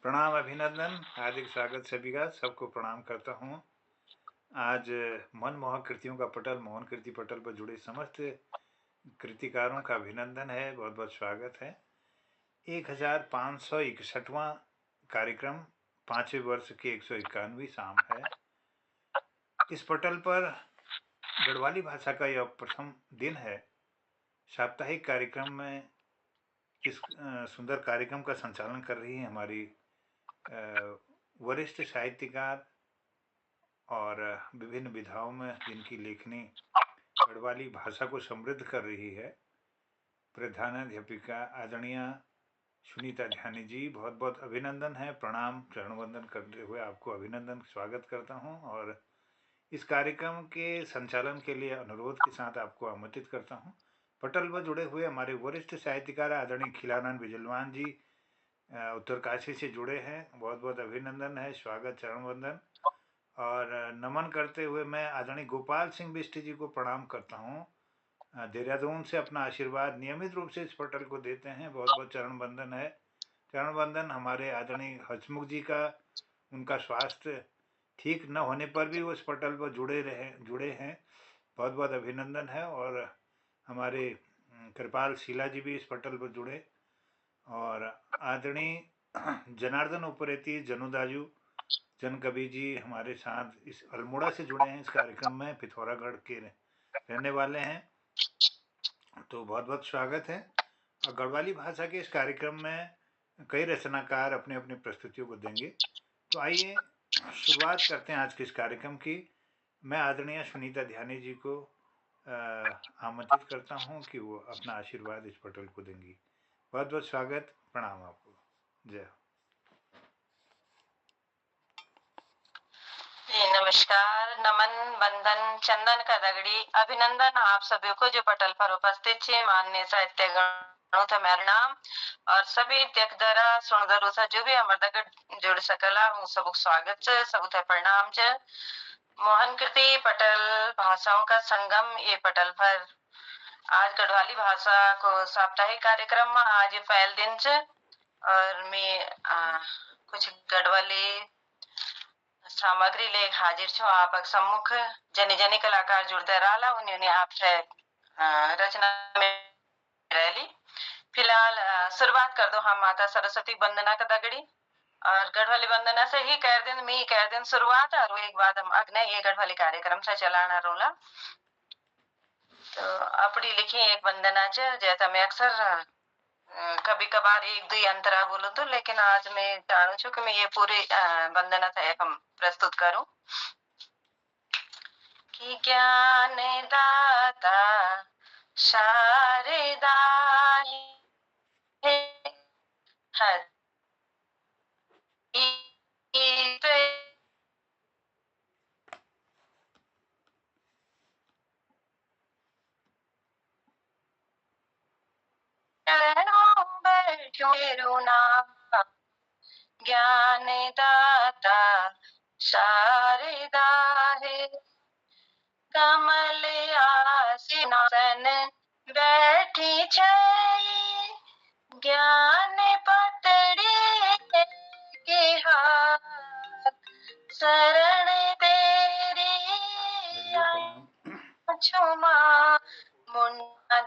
प्रणाम, अभिनंदन, हार्दिक स्वागत सभी का, सबको प्रणाम करता हूँ। आज मनमोहक कृतियों का पटल, मोहन कृति पटल पर जुड़े समस्त कृतिकारों का अभिनंदन है, बहुत-बहुत स्वागत है। 1561वां कार्यक्रम, 5वें वर्ष की 151वीं शाम है। इस पटल पर गढ़वाली भाषा का यह प्रथम दिन है। साप्ताहिक कार्यक्रम में इस सुंदर कार्यक्रम का संचालन कर रही है हमारी वरिष्ठ साहित्यकार और विभिन्न विधाओं में जिनकी लेखनी गढ़वाली भाषा को समृद्ध कर रही है, प्रधानाध्यापिका आदरणीय सुनीता ध्यानी जी, बहुत बहुत अभिनंदन है। प्रणाम, चरण वंदन करते हुए आपको अभिनंदन स्वागत करता हूं और इस कार्यक्रम के संचालन के लिए अनुरोध के साथ आपको आमंत्रित करता हूं। पटल पर जुड़े हुए हमारे वरिष्ठ साहित्यकार आदरणीय खिलानंद बिजलवान जी उत्तरकाशी से जुड़े हैं, बहुत बहुत अभिनंदन है, स्वागत, चरण वंदन। और नमन करते हुए मैं आदरणीय गोपाल सिंह बिष्ट जी को प्रणाम करता हूँ। देहरादून से अपना आशीर्वाद नियमित रूप से इस पटल को देते हैं, बहुत बहुत चरण वंदन है। चरण वंदन हमारे आदरणीय हसमुख जी का, उनका स्वास्थ्य ठीक न होने पर भी वो इस पटल पर जुड़े हैं, बहुत बहुत अभिनंदन है। और हमारे कृपाल शीला जी भी इस पटल पर जुड़े, और आदरणीय जनार्दन उप्रेती जनुदाजू जन कवि जी हमारे साथ इस अल्मोड़ा से जुड़े हैं, इस कार्यक्रम में पिथौरागढ़ के रहने वाले हैं, तो बहुत बहुत स्वागत है। और गढ़वाली भाषा के इस कार्यक्रम में कई रचनाकार अपने अपने प्रस्तुतियों को देंगे, तो आइए शुरुआत करते हैं आज के इस कार्यक्रम की। मैं आदरणीय सुनीता ध्यानी जी को आमंत्रित करता हूं कि वो अपना आशीर्वाद इस पटल को देंगी। बहुत बहुत स्वागत, प्रणाम आपको, जय हो। जी नमस्कार, नमन, वंदन, चंदन का दगड़ी, अभिनंदन आप सभी को जो पटल पर उपस्थित छे, माननीय साहित्य गणों थे मेरा नाम और सभी त्यकदरा सुनदरो सा जो भी हमारे दगड़ जुड़ सकला हूँ, सबको स्वागत छ, सबको प्रणाम छ। मोहन कृति पटल भाषाओं का संगम, ये पटल पर आज गढ़वाली भाषा को साप्ताहिक कार्यक्रम में आज पहल दिन छ और मैं कुछ गढ़वाली सामग्री ले हाजिर छो आप सम्मुख। जनी जनी कलाकार जुड़ते रहा उन्होंने आप रचना में रैली। फिलहाल शुरुआत कर दो हम माता सरस्वती वंदना का दगड़ी और गढ़वाली वंदना से ही कर दिन शुरुआत और एक बाद हम अग्नि ये गढ़वाली कार्यक्रम से चलाना रोला। तो अपनी लिखी एक वंदना च जैसा मैं अक्सर कभी कभार एक दो अंतरा बोलूं तो, लेकिन आज मैं जानू छू कि मैं ये पूरी वंदना था हम प्रस्तुत करूं। कि ज्ञान दाता शारदा बैठो नाम ज्ञान दाता शारदा है। कमल आसन बैठी छई, ज्ञान पतड़ी के हाथ, शरण तेरी छुमा मुन्ना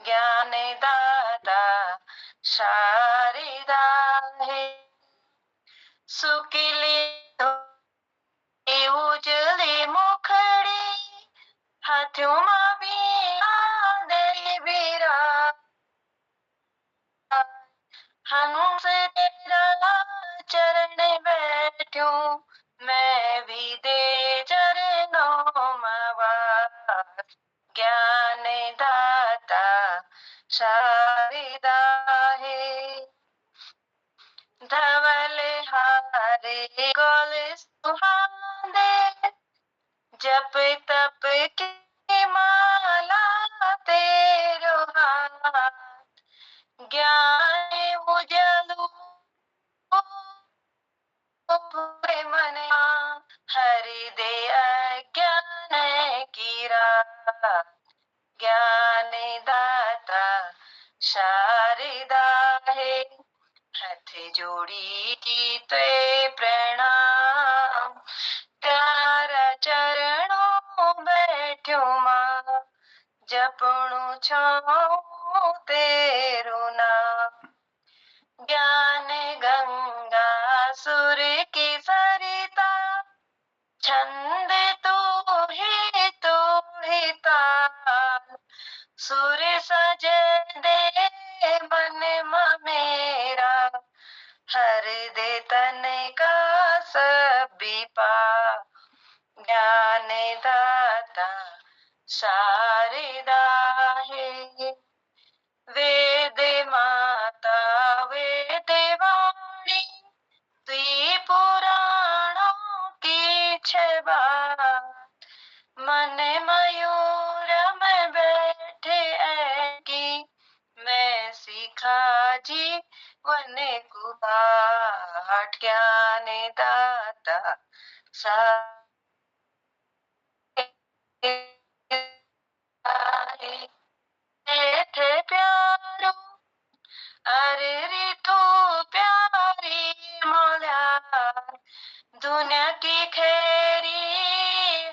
ज्ञान दाता शारदा है। सुकिली उजली मुखड़ी हाथों में भी आंधे बिरा, हंस तेरा चरण बैठूं मैं भी दे चरणों में। ज्ञान दाता शारदा है। धवल हारे गोल सुहांदे, जप तप की माला तेरो हाथ, ज्ञान उजलू मना हरि दे अज्ञान की रात। ज्ञान दाता शारदा है हाथ जोड़ी की ते प्रणाम तारा चरणों बैठ्यो मां जपणु छो तेरो नाम ज्ञान गंगा सुर की सरिता छंद तू ही ताल सुर सजे दे मन मेरा हर दे तन का सभी पा ज्ञान दाता शारदा है वेद माता वेद वाणी तुई पुराणों की छबा मन मयूर में बैठे की मैं सीखा जीवन कुबाट ज्ञान दाता थे प्यारो अरे रे तो प्यारी मौला दुनिया की खेरी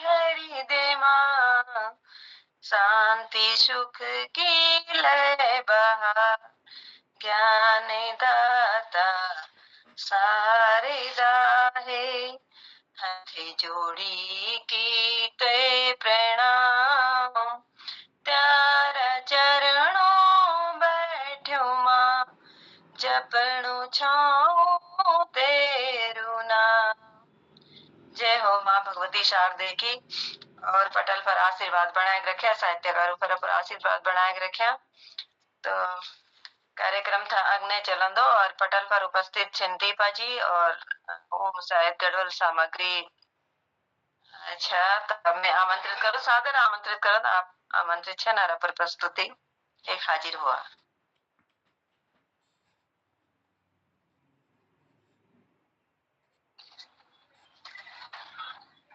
हरी दे मां शांति सुख की लय बहा ज्ञान दाता शारदा है हाथ जोड़ी की ते प्रणाम त्यारा चरणों बैठ्यो मां जपणु छाऊं तेरू नाम। जय हो माँ भगवती शारदे की। और पटल पर आशीर्वाद बनाए रखे साहित्यकारों पर आशीर्वाद बनाए रखे। तो कार्यक्रम था अग्नि चलंदो और पटल पर उपस्थित छिन दीपा जी और ओम शायद गढ़वल सामग्री। अच्छा तो मैं आमंत्रित करूँ सादर आमंत्रित करूँ आप आमंत्रित छे नारा पर प्रस्तुति एक हाजिर हुआ।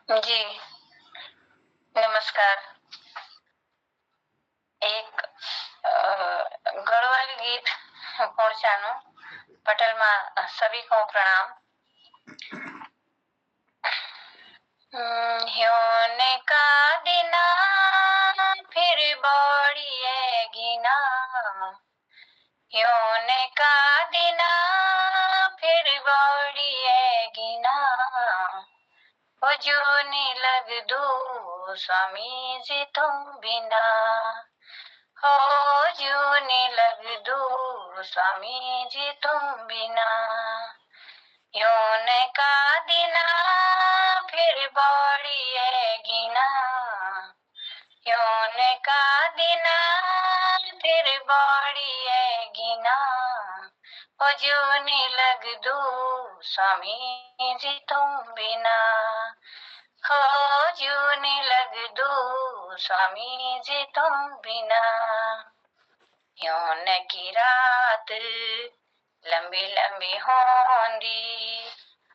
जी नमस्कार। एक गढ़वाली गीत पहुंचानो पटल में सभी को प्रणाम। ह्योने का दिना फिर बौड़िएगी ना ह्योने का दिना फिर बौड़िएगी ना हो जूनी लग दू स्वामी जी तुम बिना हो जूनी लग दू स्वामी जी तुम बिना ह्योने का दिना फिर बौड़िएगी ना ह्योने का दिना फिर बौड़िएगी ना हो जूनी लग दू स्वामी जी तुम बिना हो जूनी लग दू स्वामी जी तुम बिना ह्योने की रात लंबी लंबी होंदी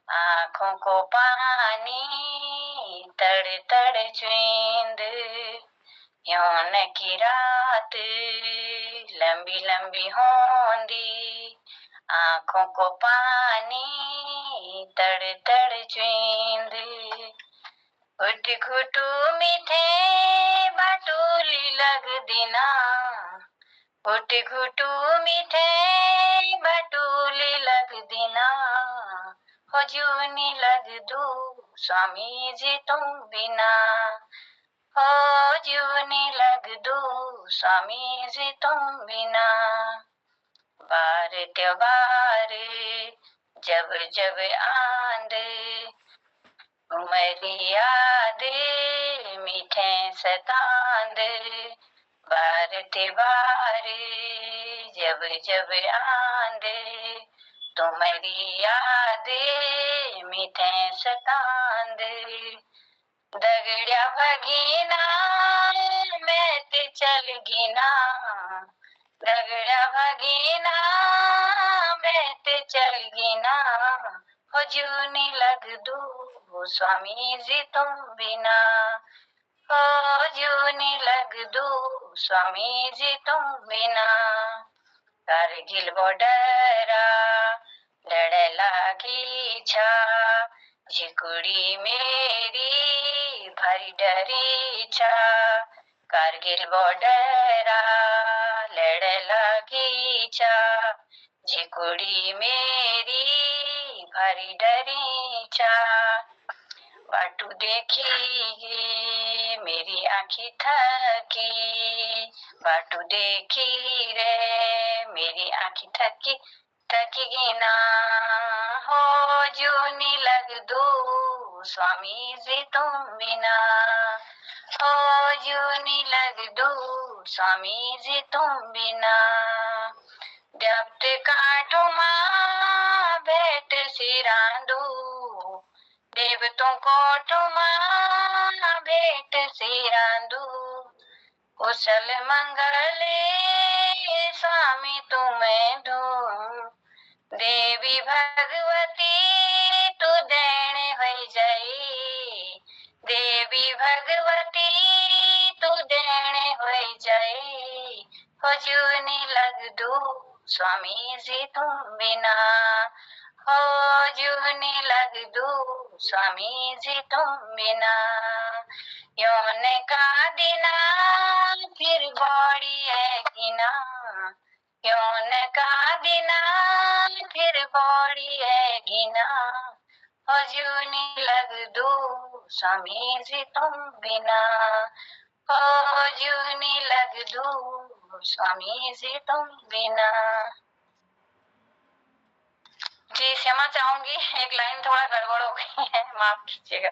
आंखों को पानी तड़ तड़ चुईंद ह्योने की रात लंबी लंबी होंदी आंखों को पानी तड़ तड़ चुईंद घुट घुटू मीठे बाटूली लग दिना घुट घुटू मीठे बटूली लग दिना हो जूनी लग दू स्वामी जी तुम बिना हो जूनी लग दू स्वामी जी तुम बिना बार त्योहार जब जब आंद उमरी याद मीठे सतांद बार त्योहार जब जब आंद तुम्हारी याद मीठे सतांद दगड़िया भगीना मैं ते चल गिना दगड़िया भगीना मैं ते चल गिना हो जूनी लग दू स्वामी जी तुम बिना हो जूनी लग दू स्वामी जी तुम बिना कारगिल बॉर्डरा लड़ लागी छा, झिकुड़ी मेरी भारी डरी छा। कारगिल बॉर्डरा लड़ लागी छा, झिकुड़ी मेरी भारी डरी छा। बाटू देखी मेरी आँखें थकी, बाटू देखी रे मेरी आँखें थकी थकी ना। हो जूनी लग दू स्वामी जी तुम बिना, हो जूनी लग दू स्वामी जी तुम बिना। जब काटू माँ भेंट सिरांदू, देवतों को टुमा भेंट सिरांदू। कुशल मंगले स्वामी तुम्हें दू, देवी भगवती तू देण हो जाई, देवी भगवती तू देण हो जाई। हो जूनी लग दू स्वामी जी तुम बिना, हो जूनी लग दू स्वामी जी तुम बिना। यौन का दिना फिर बड़ी है गिना, यौन का दिना फिर बड़ी है गिना। हो जूनी लग दू स्वामी जी तुम बिना, हो जूनी लग दू स्वामी जी तुम बिना। जी क्षमा चाहूंगी, एक लाइन थोड़ा गड़बड़ हो गई है, माफ कीजिएगा।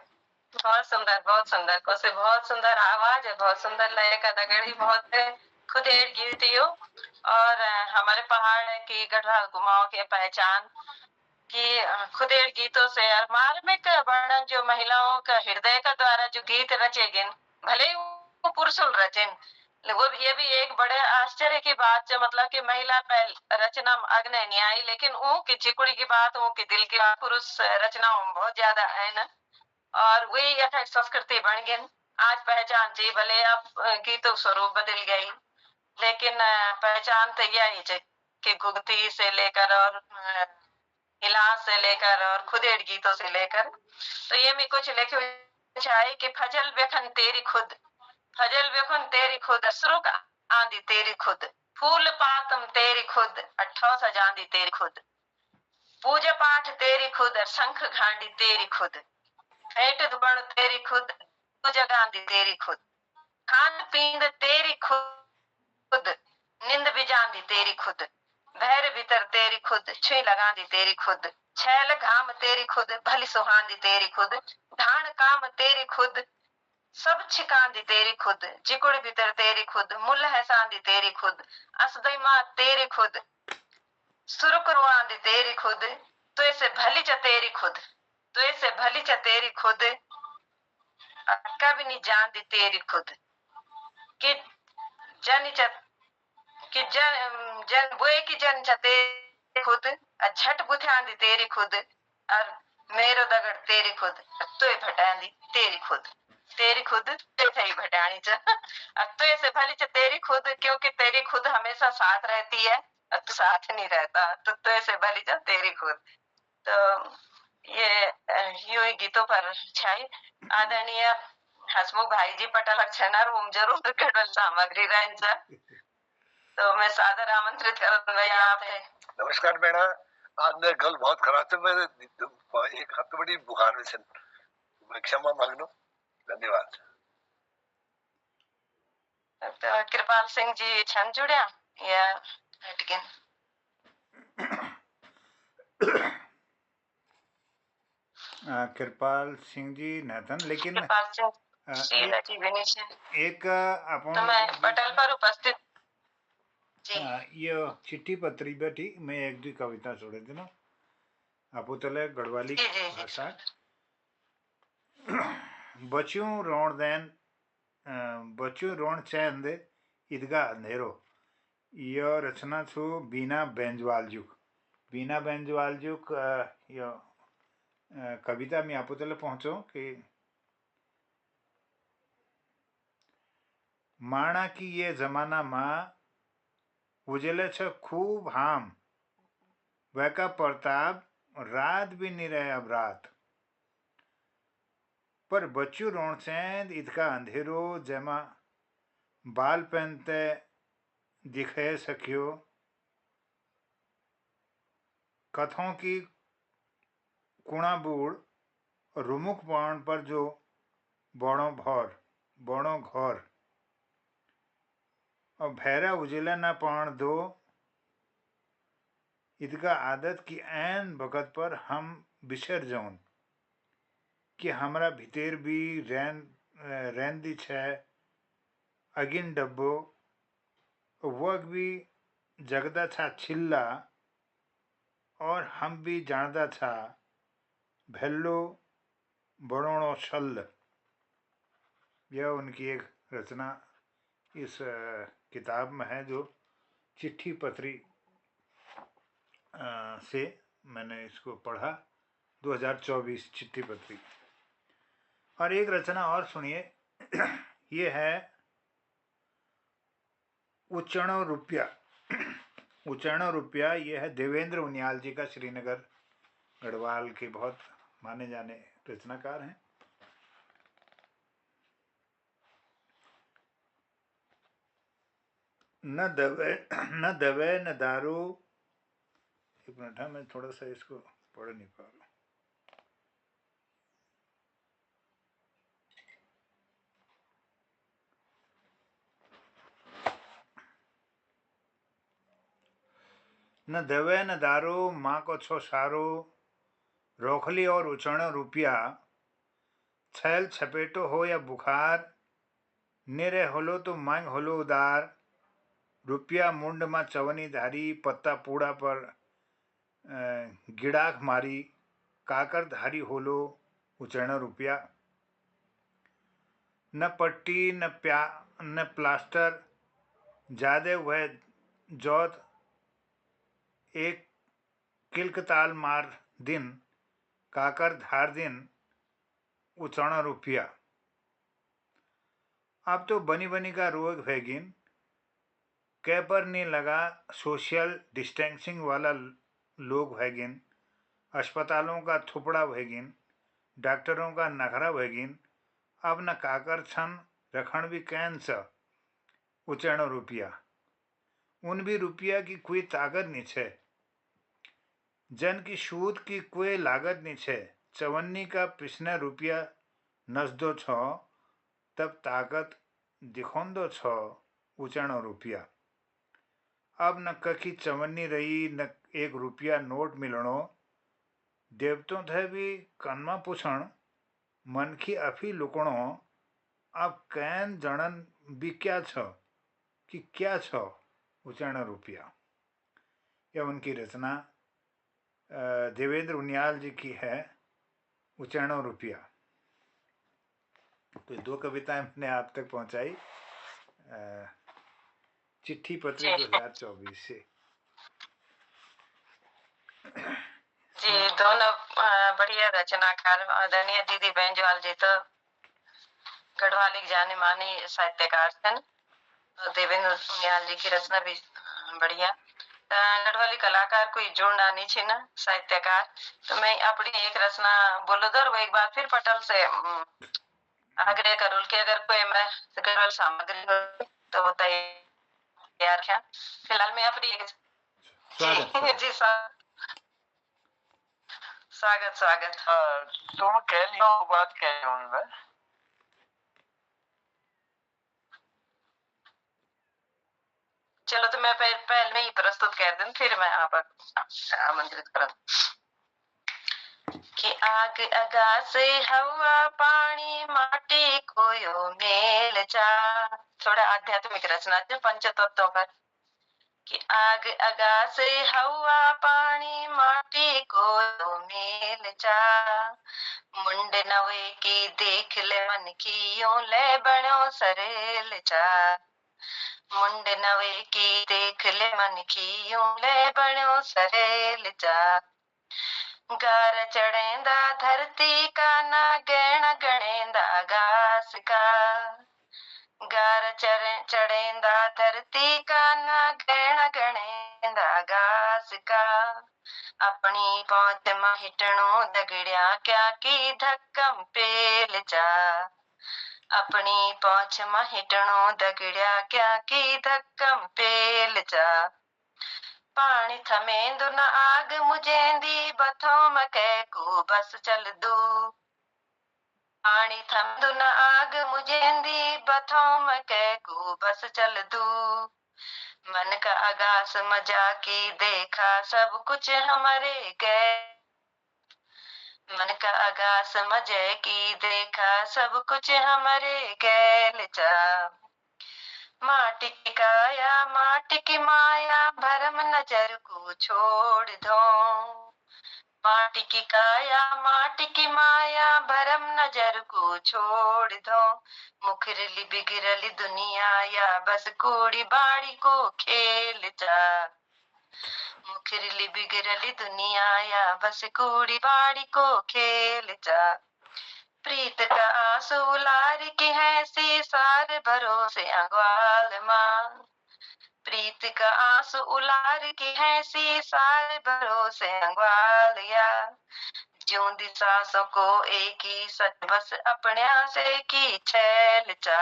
बहुत सुंदर, बहुत सुंदर, कोसे बहुत सुंदर आवाज है, बहुत सुंदर लय का दगड़ी, बहुत खुदेड़ गीत यो। और हमारे पहाड़ की गढ़वाल कुमाऊं की पहचान कि खुदेड़ गीतों से और मार्मिक वर्णन जो महिलाओं का हृदय का द्वारा जो गीत रचे गिन, भले ही वो पुरुषुल रचेन, वो ये भी एक बड़े आश्चर्य की बात जो मतलब कि महिला पहल रचना अग्नि नहीं आई, लेकिन वो की चिकुड़ी की बात, वो की दिल की बात पुरुष रचनाओं में बहुत ज्यादा है ना। और वही यथार्थ संस्कृति बन गई, आज पहचान थी, भले अब गीतों स्वरूप बदल गई, लेकिन पहचान तो यही है कि गुगती से लेकर और हिलास से लेकर और खुदेड़ गीतों से लेकर। तो ये मैं कुछ लिखे चाहे कि फजल बेखन तेरी खुद, फजल बेखन तेरी खुद, असरुक आंधी तेरी खुद, फूल पातम तेरी खुद, अठौ सजांदी तेरी खुद, पूजा पाठ तेरी खुद, शंख घांडी तेरी खुद, फेंट दुबण तेरी खुद, पूजा गांधी तेरी खुद, खान पींद तेरी खुद, निंद बिजांदी तेरी खुद, भैर भीतर तेरी खुद, छुई लगांदी तेरी खुद, छैल घाम तेरी खुद, भली सुहांदी तेरी खुद, धान काम तेरी खुद, सब छिकांदी तेरी खुद, जिकुड़ भीतर तेरी खुद, मुल हैसांदी तेरी खुद, असदई माँ तेरी खुद, सुरकुरवांदी तेरी खुद, तो ऐसे भली च तेरी खुद, तो ऐसे भली च तेरी खुद, कभी नहीं जानदी तेरी खुद, कि जन च कि जन बोए की जन च तेरी खुद, झट बुथांदी तेरी खुद, और मेरो दगड़ तेरी खुद, तो भटांदी तेरी खुद, तेरी खुद ही भटानी च, तो ऐसे भली च तेरी खुद, क्योंकि तेरी खुद हमेशा साथ रहती है, तो साथ नहीं रहता, तो ऐसे भली च तेरी खुद। तो ये यूं ही गीतों पर छाई आदरणीय हसमुख भाई जी पटल अक्षर जरूर गढ़वल सामग्री रहेंचा, तो मैं सादर आमंत्रित करत मैं आप थे। नमस्कार बेड़ा, आज मेरे गल बहुत खराब थे, मैं एक हफ्ते बड़ी बुखार में से, मैं क्षमा मांगनो, धन्यवाद। तो कृपाल सिंह जी छन जुड़िया या हटगिन? कृपाल सिंह जी नथन, लेकिन कृपाल सिंह जी भी नहीं एक अपन तो मैं पटल पर उपस्थित जी। ये चिट्ठी पत्री बैठी मैं एक दी कविता छोड़े थे ना, आपो तले गढ़वाली भाषा। बच्चों रोण देन, बच्चों रोण चैंद ईदगा अंधेरो, यो रचना छो बीना बेंजवालजुक। बीना बेंजवालजुक यो कविता में आपो तले पहुंचो कि माणा की ये जमाना माँ उजले छ खूब हाम, वह का प्रताप रात भी नहीं रहे अब रात। पर बच्चू रोण से इतका अंधेरो जेमा बाल पहनते दिखे सखियो, कथों की कुणा बूढ़ रुमुख बाण पर जो बड़ो घोर और भैरा उजला न पाण दो, इतका आदत की ऐन भगत पर हम बिछर जाऊन कि हमरा भीतर भी रेंदी छे अगिन डब्बो, वह भी जगदा छा छिल्ला और हम भी जानदा छा भेल्लो बड़ोणो छल्ल। यह उनकी एक रचना इस किताब में है जो चिट्ठी पत्री से मैंने इसको पढ़ा, 2024 चिट्ठी पत्री। और एक रचना और सुनिए, ये है उच्चरणो रुपया। उच्चरणो रुपया ये है देवेंद्र उनियाल जी का, श्रीनगर गढ़वाल के बहुत माने जाने रचनाकार हैं। न दवे न दारू, एक मिनट है, मैं थोड़ा सा इसको पढ़ नहीं पा रहा। न दवे न दारू, माँ को छो सारो, रोखली और उचरणो रुपया, छैल छपेटो हो या बुखार, निरे होलो तो मांग होलो उदार, रुपया मुंड में चवनी धारी, पत्ता पूड़ा पर गिड़ाक मारी, काकर धारी होलो उचरणो रुपया। न पट्टी न प्लास्टर, जादे वह जोत एक किलकताल मार दिन, काकर धार दिन उचरणो रुपया। अब तो बनी बनी का रोग भैगिन, कै पर नहीं लगा सोशल डिस्टेंसिंग वाला लोग भैगिन, अस्पतालों का थुपड़ा भैगिन, डॉक्टरों का नखरा भैगिन, अब न काकर छन रखण भी कैन स उचरणो रुपया। उन भी रुपया की कोई ताकत नहीं छे, जन की सूद की कोई लागत नहीं छे, चवन्नी का पिछने रुपया नसदो छो, तब ताकत दिखोंदो छो उचरणो रुपया। अब न कखी चवन्नी रही न एक रुपया नोट मिलणो, देवतों थे भी कनमा पूछण, मन की अफी लुकणो, अब कैन जणन भी क्या छो कि क्या छो उचरणो रुपया। यह उनकी रचना देवेंद्र उनियाल जी की है, उचरणो रुपया। तो दो कविताएं मैंने आप तक पहुंचाई चिट्ठी पत्री 2024 से। जी, दोनों बढ़िया रचनाकार आदरणीय दीदी बेंजवाल जी तो गढ़वाली जाने मानी साहित्यकार थे। देवेंद्र उनियाल जी की रचना भी बढ़िया। गढ़वाली कलाकार कोई जोड़ना नहीं छे ना साहित्यकार, तो मैं अपनी एक रचना बोलो दो, एक बार फिर पटल से आग्रह करूँ कि अगर कोई मैं गढ़वाल सामग्री हो तो वो तैयार है। फिलहाल मैं अपनी एक जी स्वागत। तुम कह लियो बात कह लियो मैं। चलो तो मैं पहले में ही प्रस्तुत कर दूं, फिर मैं आप आमंत्रित करूं कि आग आगास हवा पानी माटी कोयो मेल जा। थोड़ा आध्यात्मिक रचना है पंचतत्वों पर। कि आग आगास हवा पानी माटी कोयो मेल जा, मुंड नवे की देख ले मन की यूं ले बनो सरेल जा, मुंड नवे की देख ले मन की यूं ले बनो सरेल जा, गार चढ़ेंदा धरती का ना गहना गणेंदा आगास का, गार चढ़ेंदा धरती का ना गहना गणेंदा घास का। अपनी पहुंच में हिटणो दगड़िया क्या की धक्कम पेल जा। अपनी पहुंच में हिटणो दगड़िया क्या की धक्कम पेल जा। पानी थमेंदु न आग मुझेंदी बथों में कहकू बस चल दू। पानी थमेंदु न आग मुझेंदी बथों में कहकू बस चल दू। मन का आगास मजा की देखा सब कुछ हमारे गए। मन का आगास मजे की देखा सब कुछ हमारे गैल जा। माटी की काया माटी की माया भरम नजर को छोड़ दो। माटी की काया माटी की माया भरम नजर को छोड़ दो। मुखरली बिगड़ली दुनिया या बस कूड़ी बाड़ी को खेल जा। मुखरली बिगड़ली दुनिया या बस कूड़ी बाड़ी को खेल जा। प्रीत का आंसू लार की है सी सारे भरोसे अग्वाल मां। प्रीत का आंसू उलार की है सी सारे भरोसे अग्वाल या। ज्यों सांसों को एक ही सच बस अपने से की छैल चा।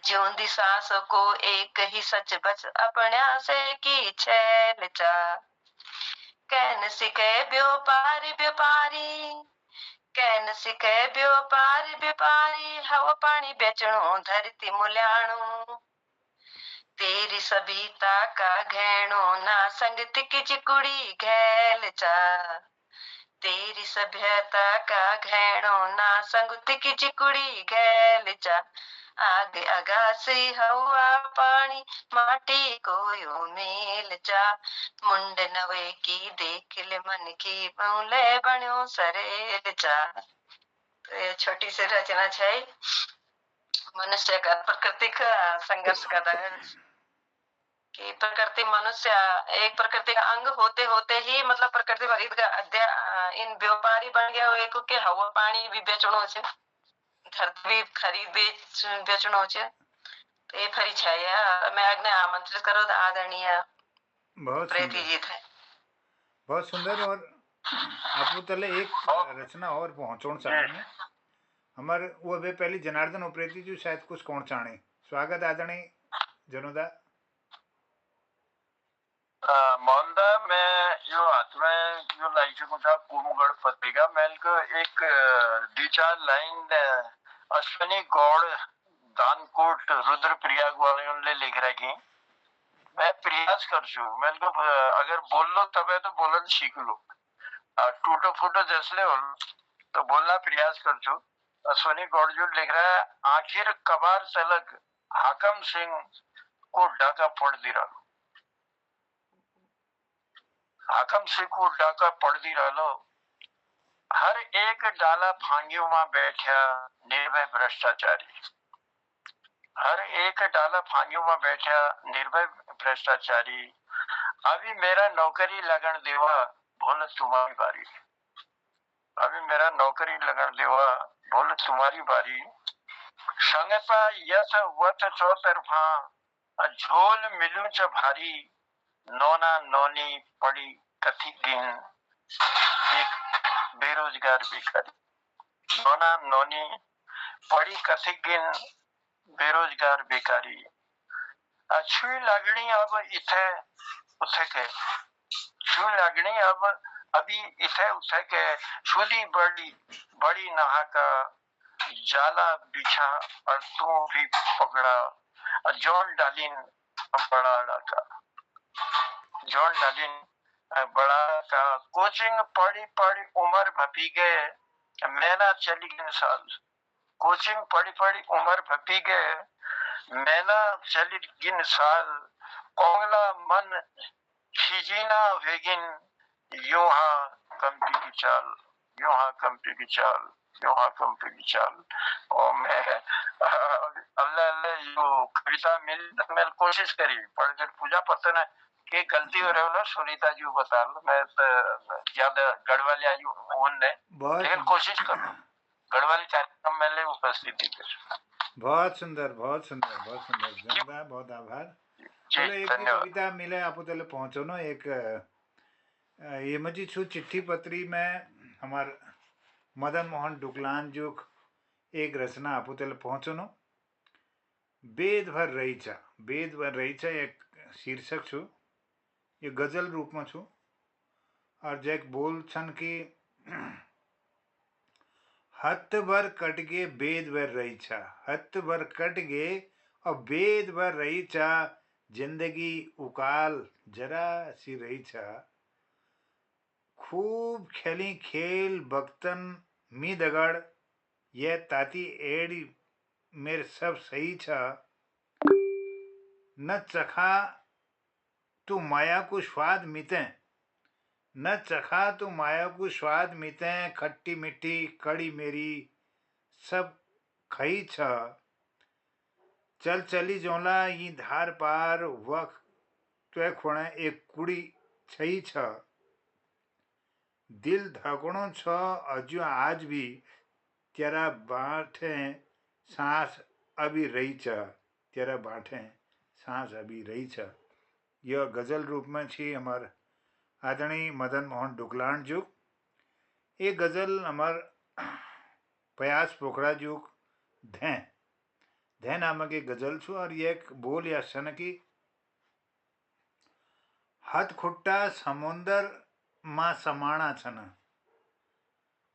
ज्यों सांसों को एक ही सच बस अपने से की छैल चा। कहन सिखे व्यापारी व्यापारी कहन सिखे व्यापारी व्यापारी हवा पानी बेचणो धरती मुल्याणो। तेरी सभीता का घैणो ना संगति की चिकुड़ी घैल चा। तेरी सभ्यता का घैणो ना संगति की चिकुड़ी घैल चा। आगे अगासी हवा पानी माटी को यो मेल चा। मुंड नवे की देख ले मन की मौले बण्यो सरेल चा। तो ये छोटी सी रचना है मनुष्य का प्रकृति का संघर्ष का दहन कि प्रकृति मनुष्य एक प्रकृति का अंग होते होते ही मतलब प्रकृति खरीद का इन व्यापारी बन गया एक के हवा पानी भी बेचणो छे धरती भी खरीद बेचणो छे। तो ये फरी छाया मैं आज्ञा आमंत्रित करो तो आदरणीय बहुत प्रीति सुंदर, जी थे। बहुत सुंदर। और आपू तले एक रचना और पहुंचोण चाहे हमारे वो वे पहली जनार्दन उप्रेती जो शायद कुछ कौन चाणे। स्वागत आदरणीय जनोदा। मोहनदा मैं यो हाथ में यो लाई सकूं था कुमगढ़ पत्रिका मेल को एक दी चार लाइन अश्विनी गौड़ दानकोट रुद्र प्रयाग वाले ने लिख रखी। मैं प्रयास कर छू मेल को अगर बोल लो तबे तो बोलन सीख लो। टूटो फूटो जैसे हो तो बोलना प्रयास कर छू। अश्विनी गौड़ जो लिख रहा है आखिर कबार सलग हाकम सिंह को डाका फोड़ दी रहा। हाकम सिंह को डाका पड़ दी रहो। हर एक डाला फांगियों में बैठा निर्भय भ्रष्टाचारी। हर एक डाला फांगियों में बैठा निर्भय भ्रष्टाचारी। अभी मेरा नौकरी लगन देवा बोल तुम्हारी बारी। अभी मेरा नौकरी लगन देवा बोल तुम्हारी बारी। संगता यथ वथ चौतरफा झोल मिलू च भारी। नोना नोनी पड़ी कथी गिन बेरोजगार बेकारी। नोना नोनी पड़ी कथी गिन बेरोजगार बेकारी। छुई लागणी अब इथे उथे के छुई लागणी अब अभी इथे उथे के छुली बड़ी बड़ी नहा का जाला बिछा और तू भी पकड़ा जॉन डालिन बड़ा का जॉन डालिन बड़ा का कोचिंग पढ़ी पढ़ी उम्र भपी गए मैना चली गए साल। कोचिंग पढ़ी पढ़ी उम्र भपी गए मैना चली गिन साल। कोंगला मन खिजीना वेगिन यूं हाँ कंपी की चाल। यूं हाँ कंपी की चाल। यूं हाँ कंपी की चाल। और मैं अल्लाह अल्लाह यो कविता मिल कोशिश करी पर जब पूजा पत्तन है कि गलती हो रही ना सुनीता जी बता लो मैं तो ज्यादा गड़बड़ आई उन ने लेकिन कोशिश करो। गढ़वाल कार्यक्रम में उपस्थिति बहुत सुंदर, बहुत सुंदर, बहुत सुंदर। जमदा बहुत आभार। बोले एक दी धन्यवाद। कविता मिले आपो तले पहुंचो नो एक ये मजी छु चिट्ठी पत्री में हमार मदन मोहन डुकलान जुक एक रचना आपो तले पहुंचो नो वेद भर रहीचा, वेद भर रहीचा एक शीर्षक छु। ये गजल रूप में छु और जैक बोल छन की हत भर कट गे वेद भर रहीचा, हत भर कट गे और वेद भर रहीचा, जिंदगी उकाल जरा सी रहीचा। खूब खेली खेल बक्तन मी दगड़, ये ताती एड़ी मेरे सब सही छा। न चखा तू माया को स्वाद मिते, न चखा तू माया को स्वाद मिते, खट्टी मिट्टी कड़ी मेरी सब खई छ। चल चली जोला ये धार पार वख त्वे खुणे एक कुड़ी छई छ। दिल धड़कणों छ अजू आज भी तेरा बाठे सांस अभी रही छ, तेरा बाठे सांस अभी रही छ। यह गजल रूप में छी हमार आदरणीय मदन मोहन डुकलान जुक। ये गजल हमार प्रयास पोखरा जुक धै धै नामक एक गजल छु और ये एक बोल या सन की हथ खुट्टा समुंदर मां समाणा छन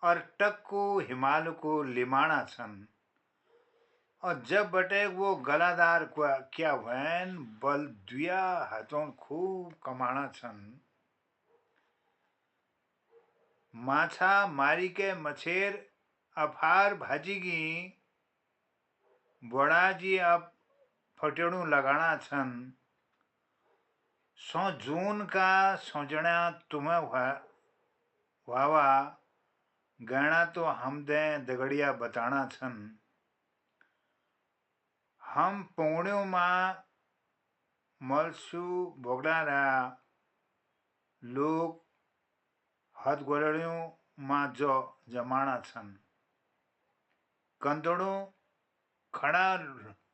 और टक्कू हिमाल को लिमाणा छन। और जब बटे वो गलादार क्या वैन बल दुया हाथों खूब कमाणा छन। माछा मारी के मछेर अफार भाजीगी, बड़ा जी अब फटेड़ू लगाना छन। सो जून का सोजणा तुम्हें वावा, गहना तो हम दे दगड़िया बताना छन। हम पोंगड़ियों मां मलसू बोगड़ा लोग हथ गोलड़ियों मां जो जमाना छन। कंदड़ों खड़ा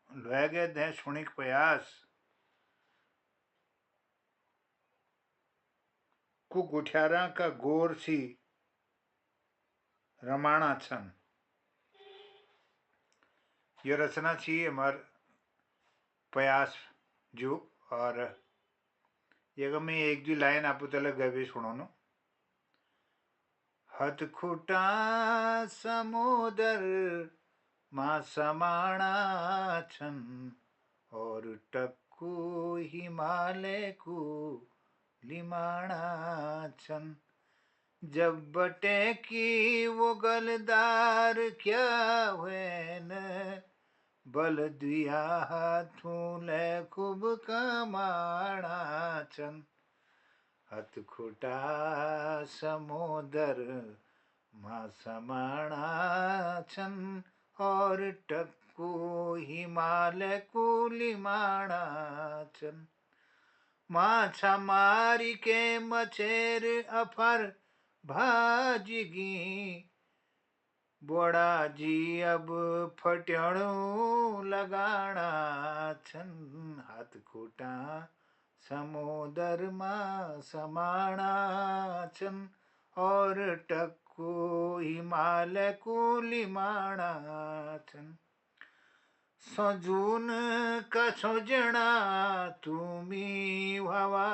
लगे दे सुनिक प्रयास, गुठियारा का गोर सी रमाणा छन। ये रचना छी हमार प्रयास जो और ये में एक दो लाइन आपको तले गए सुनो नो। हथ खुटा समुदर मां समाणा छन और टक्कू हिमालय को लिमाणा छन। जब बटे की वो गलदार क्या हुए न, बल दिया हाथों ले खूब कमाणा छन। हथ खुटा समुदर मां समाणा छन और टक्कू हिमालय को लिमाणा छन। माछा मारी के मछेर अफर भाजगी, बड़ा जी अब फटणू लगाना छन। हाथ खुटा समुदर मां समाणा छन और टक्कू हिमालय को लिमाणा छन। सजून का सोजना तुम्ही व्हावा,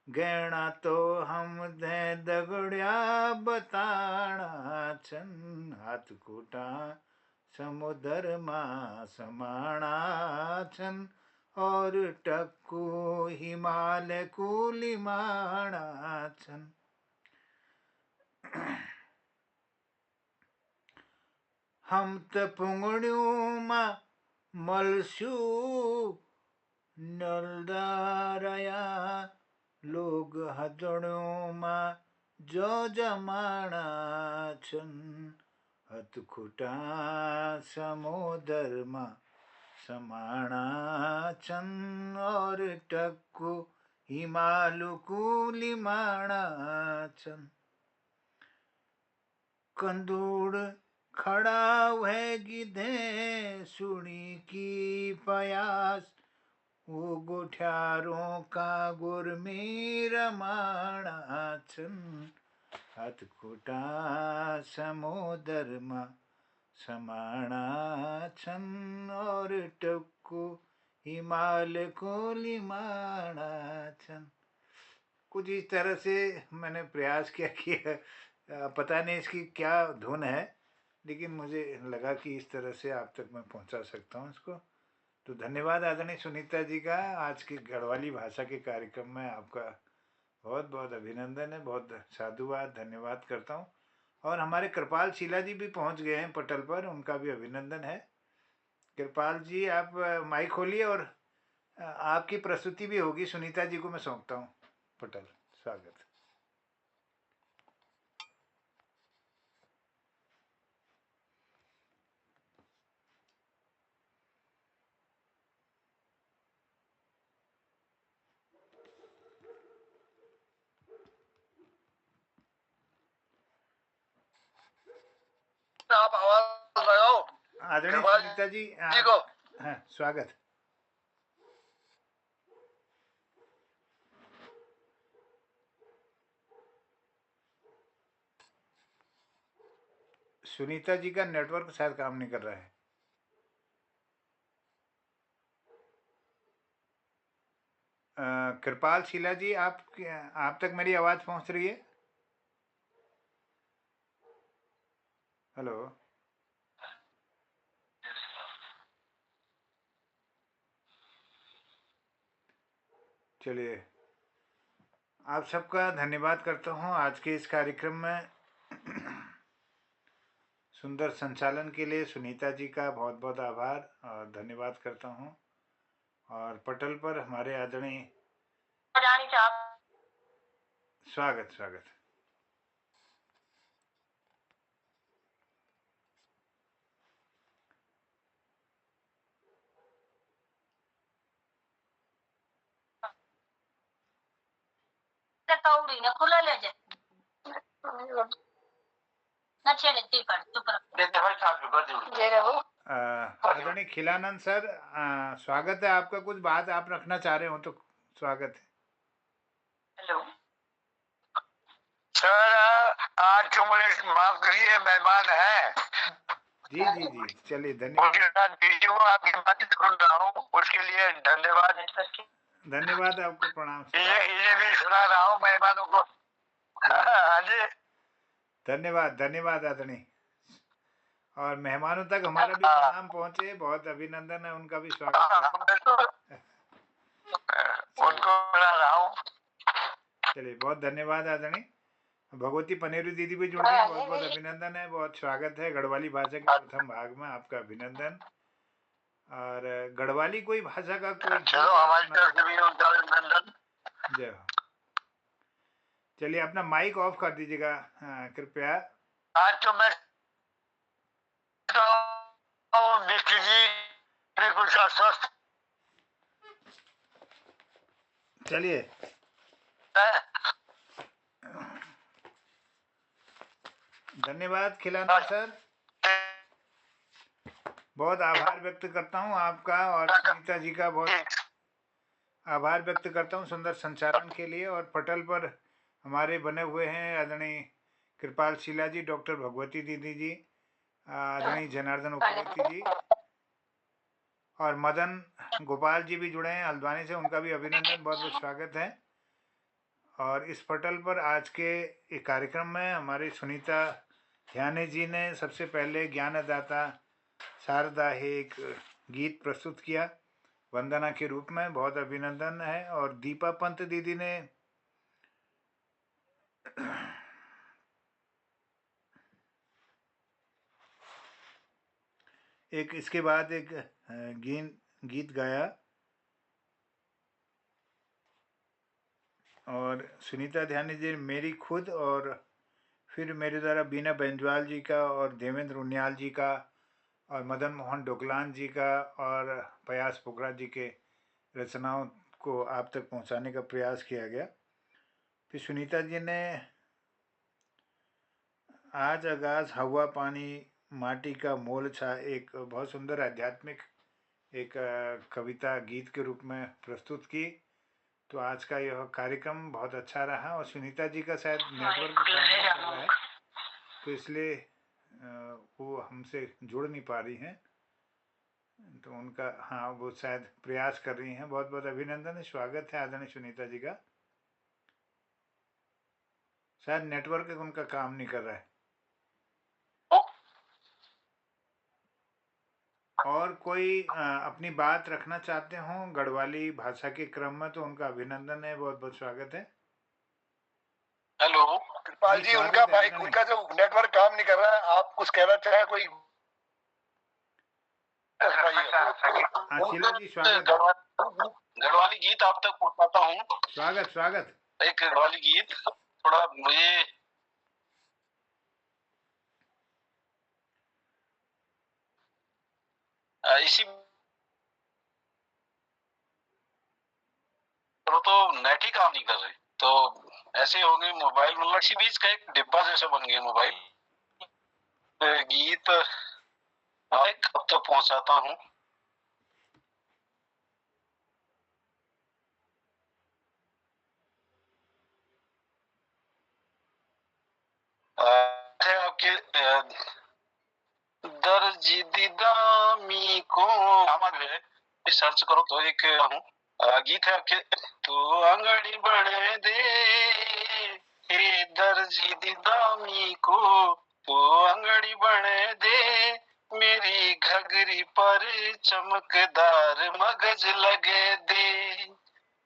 गहना तो हम दे दगड़िया बताना छन। हाथ खुटा समुदर मां समाणा छन और टक्कू हिमालय को लिमाणा छन। हम त पुंगड़ियों मां मलसू नलदारया, लोग हथड़ियों मां जो जमाना छन। हथ खुटा समुदर मां समाणा छन और टक्कू हिमालय को लिमाणा छन। कंदूड़ खड़ा है गिधे सुनी की पयास, वो गोठ्यारों का गुरमीर माणा छन, हाथखोटा समोदरमा समाणा छन, और टक्को हिमाल को लिमाणा छन। कुछ इस तरह से मैंने प्रयास किया कि पता नहीं इसकी क्या धुन है, लेकिन मुझे लगा कि इस तरह से आप तक मैं पहुंचा सकता हूं इसको। तो धन्यवाद आदरणीय सुनीता जी का, आज की गढ़वाली भाषा के कार्यक्रम में आपका बहुत बहुत अभिनंदन है, बहुत साधुवाद, धन्यवाद करता हूँ। और हमारे कृपाल शीला जी भी पहुंच गए हैं पटल पर, उनका भी अभिनंदन है। कृपाल जी आप माइक खोलिए और आपकी प्रस्तुति भी होगी। सुनीता जी को मैं सौंपता हूँ पटल। स्वागत। आप आवाज लगाओ आदरणीय कृपाल सुनीता जी जी को। हाँ, स्वागत। सुनीता जी का नेटवर्क शायद काम नहीं कर रहा है। कृपाल शीला जी आप तक मेरी आवाज पहुंच रही है? हेलो। चलिए, आप सबका धन्यवाद करता हूं आज के इस कार्यक्रम में। सुंदर संचालन के लिए सुनीता जी का बहुत बहुत आभार और धन्यवाद करता हूं। और पटल पर हमारे आदरणीय स्वागत स्वागत। आदरणीय खिलानंद सर, स्वागत है आपका। कुछ बात आप रखना चाह रहे हो तो स्वागत है। हेलो सर, आज जो मुझे माफ करिए मेहमान है। जी जी जी, चलिए धन्यवाद। उसके साथ वीडियो आपकी बात सुन रहा हूँ, उसके लिए धन्यवाद। धन्यवाद आपको, प्रणाम। इन्हें भी सुना रहा हूँ मेहमानों को। हाँ जी, धन्यवाद धन्यवाद आदरणीय। और मेहमानों तक हमारा भी प्रणाम पहुंचे, बहुत अभिनंदन है, उनका भी स्वागत करता हूं। उनको सुना रहा हूँ। चलिए, बहुत धन्यवाद आदरणीय। भगवती पनेरू दीदी भी जुड़ गई, बहुत बहुत अभिनंदन है, बहुत स्वागत है। गढ़वाली भाषा के प्रथम भाग में आपका अभिनंदन। और गढ़वाली कोई भाषा का कोई चलो, हमारी तरफ से भी उनका अभिनंदन। जय हो। चलिए, अपना माइक ऑफ कर दीजिएगा कृपया। आज तो मैं मिस्त्री जी बिल्कुल स्वस्थ। चलिए, धन्यवाद खिलाना सर, बहुत आभार व्यक्त करता हूं आपका और सुनीता जी का बहुत आभार व्यक्त करता हूं सुंदर संचालन के लिए। और पटल पर हमारे बने हुए हैं आदरणीय कृपाल शीला जी, डॉक्टर भगवती दीदी जी, आदरणीय जनार्दन उपाध्याय जी और मदन गोपाल जी भी जुड़े हैं हल्द्वानी से, उनका भी अभिनंदन, बहुत बहुत स्वागत है। और इस पटल पर आज के कार्यक्रम में हमारी सुनीता ध्यानी जी ने सबसे पहले ज्ञानदाता शारदा है एक गीत प्रस्तुत किया वंदना के रूप में, बहुत अभिनंदन है। और दीपा पंत दीदी ने एक इसके बाद एक गीत गाया। और सुनीता ध्यानी जी मेरी खुद, और फिर मेरे द्वारा बीना बेंजवाल जी का और देवेंद्र उनियाल जी का और मदन मोहन डोकलान जी का और प्रयास पोखरा जी के रचनाओं को आप तक पहुंचाने का प्रयास किया गया। फिर सुनीता जी ने आज आगाज हवा पानी माटी का मोल छा एक बहुत सुंदर आध्यात्मिक एक कविता गीत के रूप में प्रस्तुत की। तो आज का यह कार्यक्रम बहुत अच्छा रहा और सुनीता जी का शायद नेटवर्क काम नहीं कर रहा है, तो इसलिए वो हमसे जुड़ नहीं पा रही हैं। तो उनका, हाँ, वो शायद प्रयास कर रही हैं। बहुत बहुत अभिनंदन, स्वागत है आदरणीय सुनीता जी का। शायद नेटवर्क उनका काम नहीं कर रहा है। और कोई अपनी बात रखना चाहते हो गढ़वाली भाषा के क्रम में, तो उनका अभिनंदन है, बहुत बहुत स्वागत है। हेलो कृपाल जी, उनका माइक, उनका जो नेटवर्क काम नहीं कर रहा है, आप कुछ कहना चाहें? कोई शीला जी स्वागत है। गढ़वाली गीत आप तक पहुंचाता हूँ। स्वागत स्वागत। एक गढ़वाली गीत थोड़ा मुझे इसी तो नेट ही काम नहीं कर रहे, तो ऐसे हो गए मोबाइल, मतलब इसी बीच का एक डिब्बा जैसा बन गया मोबाइल। गीत अब तक पहुंचाता हूँ। आपके दर्जी दीदामी को हमारे सर्च करो तो एक गीत है आपके, तो अंगड़ी बने दे हे दर्जी दीदामी को, तो अंगड़ी बने दे मेरी घगरी पर चमकदार मगज लगे दे,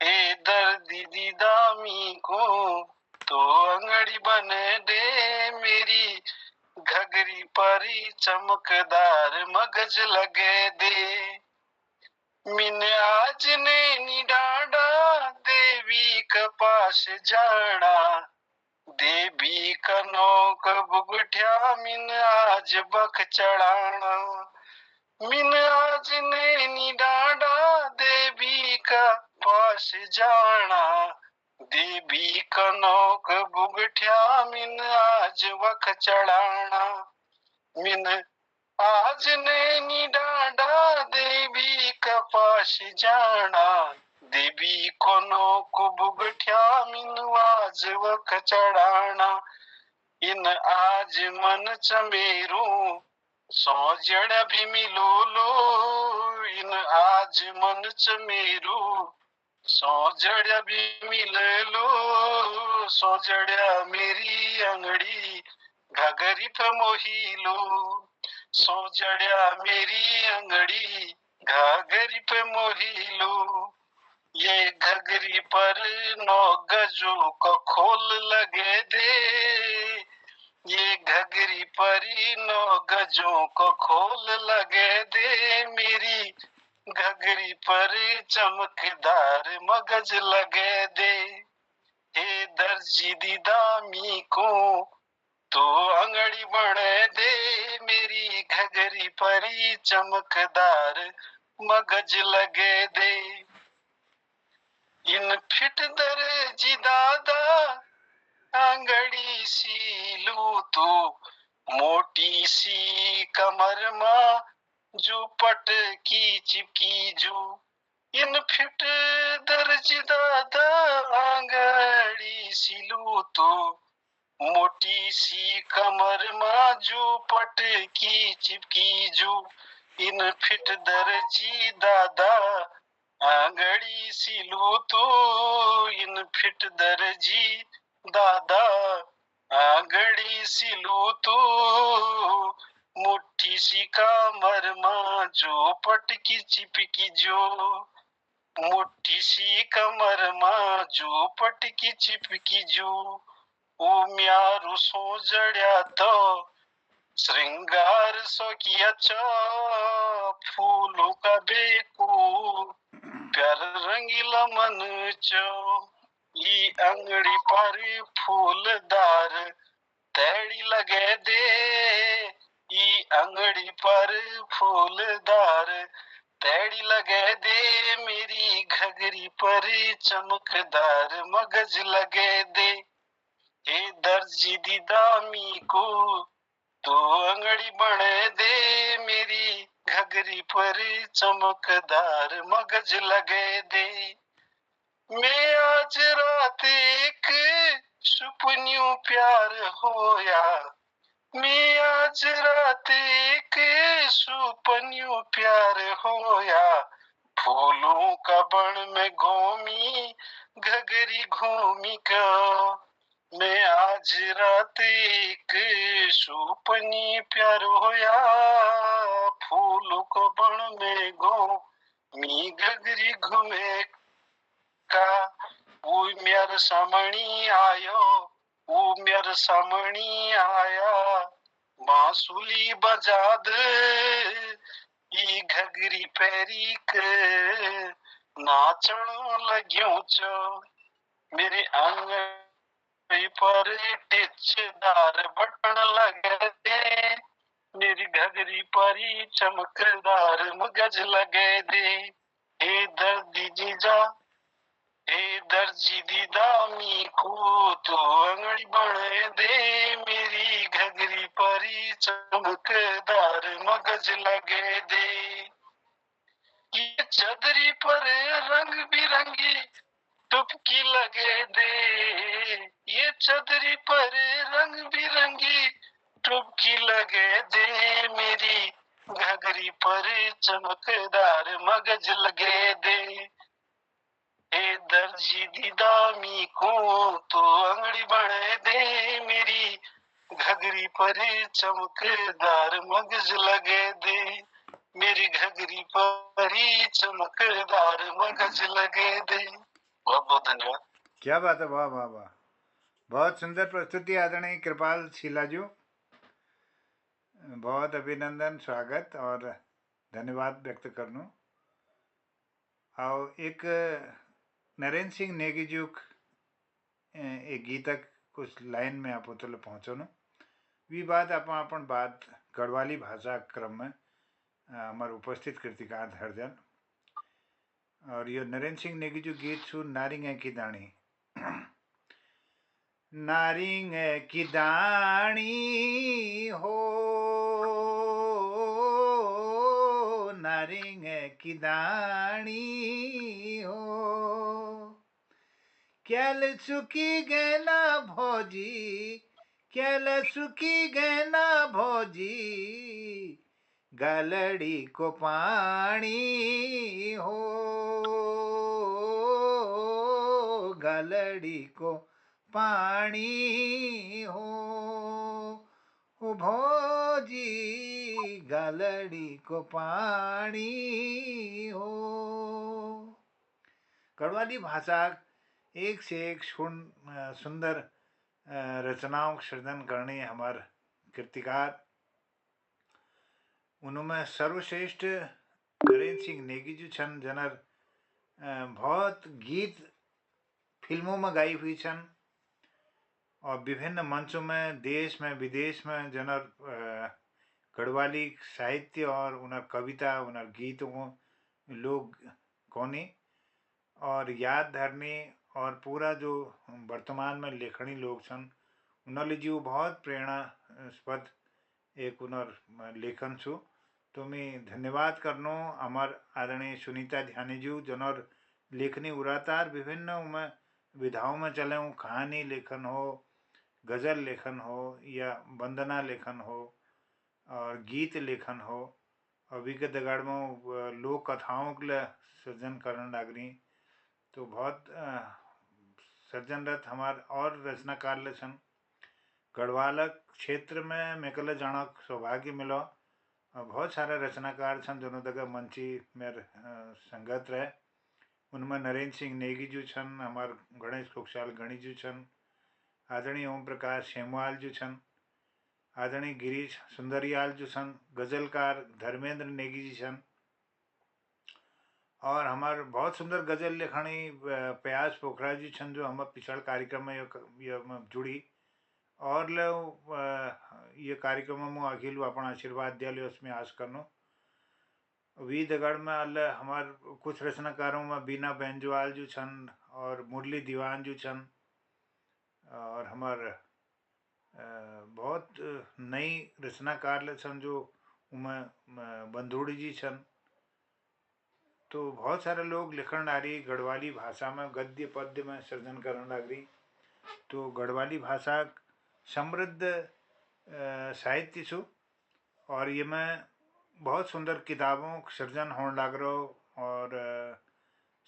हे दर्दी दीदामी को, तो अंगड़ी बने दे मेरी घगरी परी चमकदार मगज लगे दे। मिन आज ने निडाडा देवी कपास जाना, देवी कनौक बुगठ्या मिन आज बख चढ़ाना, मिन आज ने निडाडा देवी का पास जाना, देवी कनौक बुगठ्या मिन आज वख चढ़ाना, मिन आज ने निडाडा देवी का पास जाना, देवी कनौक बुगठ्या मिन आज वख चढ़ाना, इन आज मन चमेरू सौ जड़ भी मिलो लो, इन आज मन चमेरू सौ जड़ भी मिल लो, सौ जड़ा मेरी अंगड़ी घगरी पे मोही लो, सौ जड़ा मेरी अंगड़ी घगरी पे मोही लो, ये घगरी पर 9 गजों को खोल लगे दे, ये घगरी परी 9 गजों को खोल लगे दे, मेरी घगरी पर चमकदार मगज लगे दे, हे दर्जी दीदामी को, तो अंगड़ी बढ़े दे मेरी घगरी परी चमकदार मगज लगे दे, इन फिट दर्जी दादा आंगड़ी सी लू तो मोटी सी कमर माँ जो पट की चिपकी जो, इन फिट दर्ज दादा आंगड़ी सी लू तो मोटी सी कमर माँ जो पट की चिपकी जो, इन फिट दर्जी दादा आंगड़ी सी लू तो, इन फिट दर्जी दादा आंगड़ी सिलू तो मुट्ठी सी कामर माँ जो पटकी चिपकी जो, मुट्ठी सी कमर माँ जो पटकी चिपकी जो, ओ म्यारू सो जड़या तो श्रृंगार सो किया चा, फूलों का बेकू प्यार रंगीला मन चो, ई अंगड़ी पर फूलदार तैड़ी लगे दे, ई अंगड़ी पर फूलदार तैड़ी लगे दे, मेरी घगरी पर चमकदार मगज लगे दे, हे दर्जी दीदामी को, तो अंगड़ी बने दे मेरी घगरी पर चमकदार मगज लगे दे। मैं आज रात एक सुपन्यू प्यार होया, मैं आज रात एक सुपन्यू प्यार होया। फूलों का बन में घूमी घगरी घूमी का, मैं आज रात एक सुपनी प्यार होया। फूलों को बन में घूमी घगरी घूमे का, वो मेरे सामणी आयो, वो मेरे सामणी आया। बांसुली बजा दे ई घगरी पैरी के, नाचण लग्यो चो मेरे आंगन पर टिचदार बटन लगे दे। मेरी घगरी परी चमकदार मगज लगे दे। हे दर्दी जीजा, हे दर्जी दीदामी को तो अंगड़ी बने दे। मेरी घगरी परी चमकदार मगज लगे दे। ये चदरी पर रंग बिरंगी टुपकी लगे दे। ये चदरी पर रंग बिरंगी टुपकी लगे दे। मेरी घगरी पर चमकदार मगज लगे दे। हे दर्जी दीदामी को तो अंगड़ी बने दे। मेरी घगरी पर चमकदार मगज लगे दे। मेरी घगरी पर चमकदार मगज लगे दे। बहुत बहुत धन्यवाद। क्या बात है, वाह वाह वाह, बहुत सुंदर प्रस्तुति आदरणीय कृपाल शीलाजू। बहुत अभिनंदन, स्वागत और धन्यवाद व्यक्त करनु। और एक नरेंद्र सिंह नेगीजुक एक गीतक कुछ लाइन में आप उतल पहुँचनु। वी बात अपन बात गढ़वाली भाषा क्रम में हमारे उपस्थित कृतिकार हरजन। और ये नरेंद्र सिंह नेगीजू गीत छू नारिंग की दाणी। नारिंग की दाणी हो, नारिंग की दाणी हो, क्याल सुखी गैना भौजी, क्याल सुखी गैना भौजी, गलड़ी को पानी हो, गलड़ी को पानी हो, ओ भौजी गलड़ी को पानी हो। गढ़वाली भाषा एक से एक सुंदर रचनाओं का सृजन करने हमारे कृतिकार, उनमें सर्वश्रेष्ठ नरेंद्र सिंह नेगीजू छन, जनर बहुत गीत फिल्मों में गाई हुई छन और विभिन्न मंचों में देश में विदेश में जनर गढ़वाली साहित्य और उनर कविता उनर गीतों को लोग कौनी और याद धरनी और पूरा जो वर्तमान में लेखनी लोग छन उन्होंने जी बहुत प्रेरणास्पद एक उनर लेखन छू। तो मैं धन्यवाद करनो हमार आदरणीय सुनीता ध्यानीजू जनर लेखनी उड़ातार विभिन्न में विधाओं में चले हूँ, कहानी लेखन हो, गज़ल लेखन हो या वंदना लेखन हो और गीत लेखन हो और विगत दगाड़ में लोक कथाओं के लिए सृजन करने लागरी। तो बहुत सृजनरत हमार और रचनाकार लक्षण गढ़वाल क्षेत्र में मेकल जाना सौभाग्य मिलो। बहुत सारे रचनाकार छन दोनों जगह मंची मेर संगत रहे। उनमें नरेंद्र सिंह नेगीजू छन, हमार गणेश खोकसाल गणीजू छन, आदरणीय ओम प्रकाश हेमवाल जू छन, आदरणीय गिरीश सुंदरियाल जू छन, गजलकार धर्मेंद्र नेगी जी छन और हमार बहुत सुंदर गजल लेखनी प्रयास पोखरा जी छन जो हम पिछड़ कार्यक्रम में ये जुड़ी और ये कार्यक्रम में अखिल अपन आशीर्वाद दिया उसमें आश करनो। वी दगड़ में हमार कुछ रचनाकारों में बीना बेंजवाल जो छन और मुरली दीवान जो छन और हमार बहुत नई रचनाकार ले छन जो उमें बंधुड़ी जी छन। तो बहुत सारे लोग लिखण लागी गढ़वाली भाषा में गद्य पद्य में सृजन करने लगी। तो गढ़वाली भाषा समृद्ध साहित्य छू और ये में बहुत सुंदर किताबों का सृजन होने लग रहो और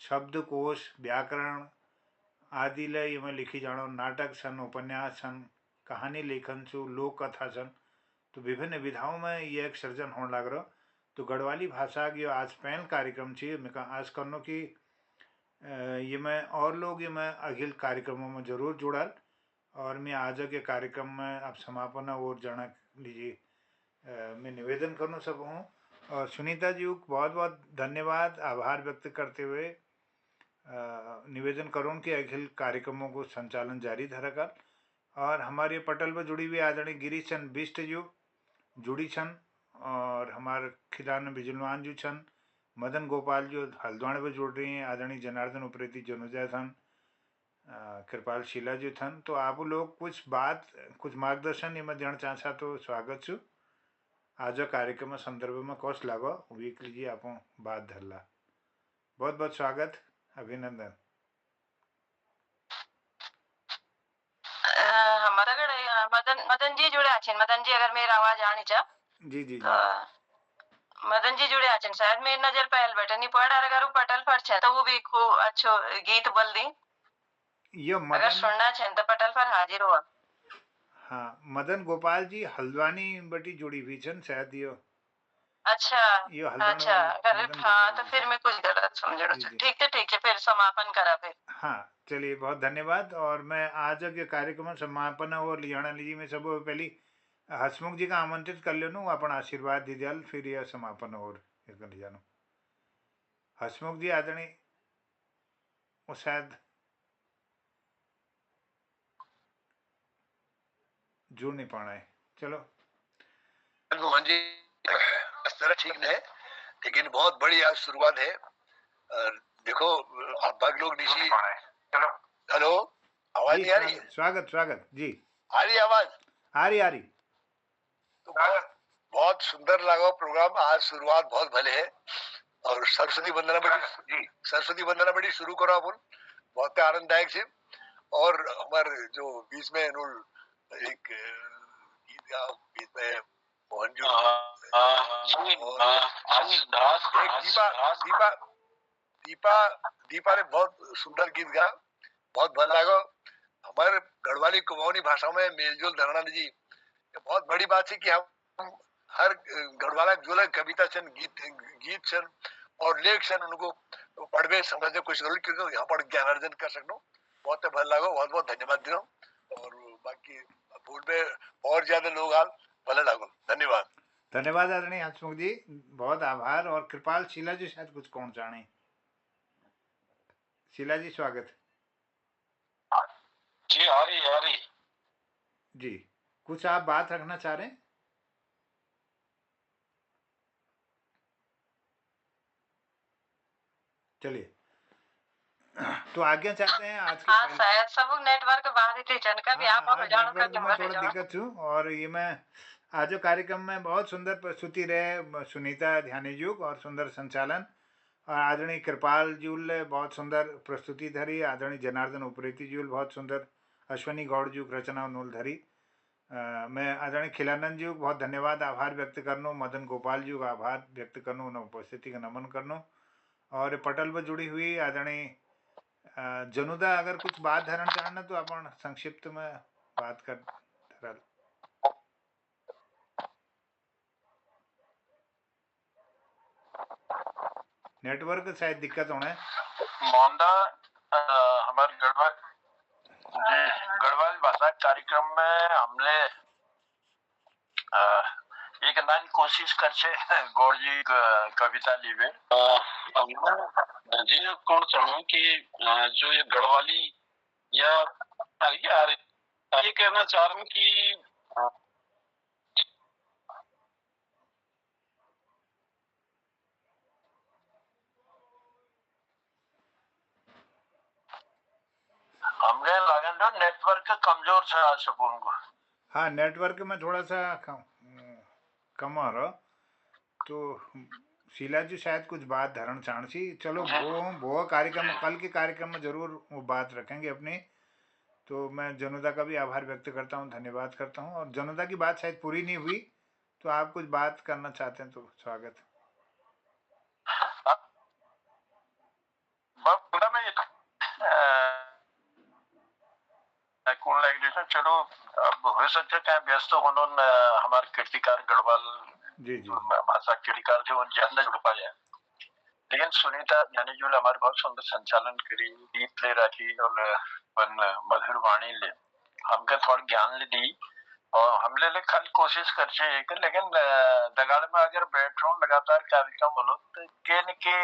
शब्दकोश व्याकरण आदि ले ये में लिखी जानो नाटक छन उपन्यास छन कहानी लेखन छू लोक कथा छन। तो विभिन्न विधाओं में ये एक सृजन होने लग रहो। तो गढ़वाली भाषा की आज पहल कार्यक्रम चाहिए मैं आज करनो कि ये मैं और लोग ये मैं अगले कार्यक्रमों में जरूर जुड़ल और मैं आज के कार्यक्रम में आप समापन और जाना लीजिए मैं निवेदन करना सब हूँ। और सुनीता जी को बहुत बहुत धन्यवाद आभार व्यक्त करते हुए निवेदन करूँ कि अखिल कार्यक्रमों को संचालन जारी धरकर और हमारे पटल पर जुड़ी हुई आदरणीय गिरीश चंद बिष्ट जी जुड़ी छन और हमारे खिलान बिजलवान जो छन मदन गोपाल जो हल्द्वानी पर जुड़ रही हैं आदरणीय जनार्दन उप्रेती जनुजा थन कृपाल शीला जी थन। तो आप लोग कुछ बात कुछ मार्गदर्शन ये मैं देना चाहता तो स्वागत छू आज कार्यक्रम संदर्भ में कौश लागो वीक लीजिए आप बात धरला बहुत बहुत स्वागत अभिनंदन। हमारा मदन मदन जी जुड़े आछे। मदन जी अगर मेरी आवाज आनी चा जी जी तो मदन जी जुड़े आछे शायद मेरी नजर पहल बटन नहीं पड़ अगर पटल पर छे तो वो भी खूब अच्छो गीत बोल दी यो अगर मदन सुनना छे तो पटल पर हाजिर हुआ। हाँ मदन गोपाल जी हल्द्वानी बटी जुड़ी हुई छन शायद अच्छा यो हल्द्वानी अच्छा वाले अगर मदन हाँ गोपाल तो जी फिर छन। मैं कुछ गलत समझ जी जी ठीक है फिर समापन करा फिर। हाँ चलिए बहुत धन्यवाद। और मैं आज के कार्यक्रम समापन और लियाना लीजिए मैं सब पहली हसमुख जी का आमंत्रित कर लेनू अपन आशीर्वाद दी दियाल फिर यह समापन और ये कर जानो हसमुख जी आदरणीय वो शायद जुड़ नहीं पाना है। चलो मोहन जी इस तरह ठीक नहीं है लेकिन बहुत बड़ी आज शुरुआत है। देखो आप बाकी लोग निशी चलो हेलो आवाज जी नहीं आ रही है? स्वागत स्वागत जी आ रही है आवाज? आ रही तो बहुत सुंदर लगा प्रोग्राम आज शुरुआत बहुत भले है और सरस्वती वंदना बड़ी जी सरस्वती वंदना बड़ी शुरू करो अपन बहुत आनंददायक से। और हमारे जो बीच में एक गीत में मोहन जो दीपा दीपा दीपा दीपा ने बहुत सुंदर गीत गा बहुत भला लगा। हमारे गढ़वाली कुमाऊनी भाषा में मेलजोल धरना जी बहुत बड़ी बात है कि हम हर गढ़वाला जो लोग कविता छन गीत छन और लेख छन उनको पढ़वे समझने कोशिश करो क्योंकि यहाँ पर ज्ञान अर्जन कर सकते बहुत भला लगा बहुत बहुत धन्यवाद दियो और बाकी भूल में और ज्यादा लोग आल भला लगो धन्यवाद। धन्यवाद आदरणीय हसमुख जी बहुत आभार। और कृपाल शीला जी शायद कुछ कौन चाहे शीला जी स्वागत जी आ रही जी कुछ आप बात रखना चाह रहे हैं? चलिए तो आज्ञा चाहते हैं आज हाँ शायद सब नेटवर्क बाहर ही जन का भी आप हो जानो का नेटवर्क में थोड़ा दिक्कत हूँ। और ये मैं आज कार्यक्रम में बहुत सुंदर प्रस्तुति रहे सुनीता ध्यानी जी और सुंदर संचालन और आदरणीय कृपाल जी बहुत सुंदर प्रस्तुति धरी आदरणीय जनार्दन उप्रेती जी बहुत सुंदर अश्वनी गौड़ जी रचना नूल धरी मैं आदरणीय खिलानंद जी को बहुत धन्यवाद आभार व्यक्त करनो मदन गोपाल जी का आभार व्यक्त करनो उन उपस्थिति का नमन करनो। और पटल पर जुड़ी हुई आदरणीय जनुदा अगर कुछ बात धारण चाहना तो अपन संक्षिप्त में बात कर नेटवर्क शायद दिक्कत होना है मोंदा हमारे गढ़वाल भाषा कार्यक्रम में हमने एक नानी कोशिश कर गौड़ जी कविता लीवे जी कौन चाहूँ कि जो ये गढ़वाली या ये कहना चाह रहा हूँ कि हमने लगन नेटवर्क कमजोर छा सपून को हाँ, नेटवर्क में थोड़ा सा कम आ रहा, तो शीला जी शायद कुछ बात धारण चाणसी, चलो जी वो कार्यक्रम जी कल के कार्यक्रम में जरूर वो बात रखेंगे अपनी। तो मैं जनुदा का भी आभार व्यक्त करता हूँ, धन्यवाद करता हूँ। और जनुदा की बात शायद पूरी नहीं हुई, तो आप कुछ बात करना चाहते हैं तो स्वागत है। बड़ा में कोण लाइक चलो अब हो सकते काय व्यस्त म्हणून हमारे कीर्तिकार गढ़वाल जी जी भाषा कीर्तिकार थे उनके अंदर जुड़ पाए, लेकिन सुनीता ज्ञानीजूल हमारे बहुत सुंदर संचालन करी, गीत ले रखी और मधुर वाणी ले हमके थोड़ा ज्ञान ले दी। और हमले ले कल कोशिश कर चाहिए, लेकिन दगाड़ में अगर बैठ रहा लगातार कार्यक्रम बोलो तो के न के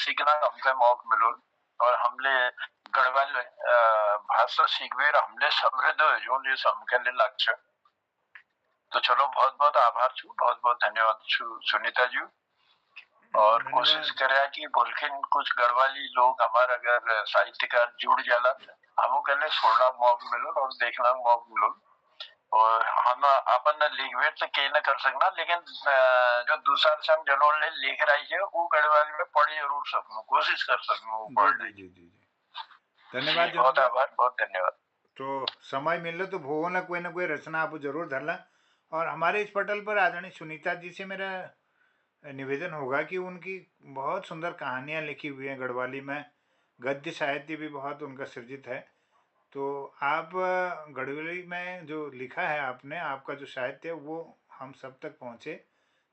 सीखना हमके मौका मिलो। और हमले गढ़वाल भाषा सीखवे हमले समृद्ध जो ले हमके ले लक्ष्य। तो चलो बहुत बहुत आभार छू, बहुत बहुत धन्यवाद छू सुनीता जी। और कोशिश करे कि बोलखिन कुछ गढ़वाली लोग हमारे अगर साहित्यकार जुड़ जाला हमको कहले छोड़ना मौका मिलो और देखना मौका मिलो। और हम अपन लिखवे तो के न कर सकना, लेकिन जो दूसरा संग जनों ने लिख रही है वो गढ़वाली में पढ़ी जरूर सकूं, कोशिश कर सकूं पढ़ने की। जी धन्यवाद जी, बहुत जनुदा। आभार, बहुत धन्यवाद। तो समय मिले तो भुवो न कोई रचना आप जरूर धरला। और हमारे इस पटल पर आदरणीय सुनीता जी से मेरा निवेदन होगा कि उनकी बहुत सुंदर कहानियाँ लिखी हुई हैं गढ़वाली में, गद्य साहित्य भी बहुत उनका सृजित है। तो आप गढ़वाली में जो लिखा है आपने, आपका जो साहित्य है वो हम सब तक पहुँचे,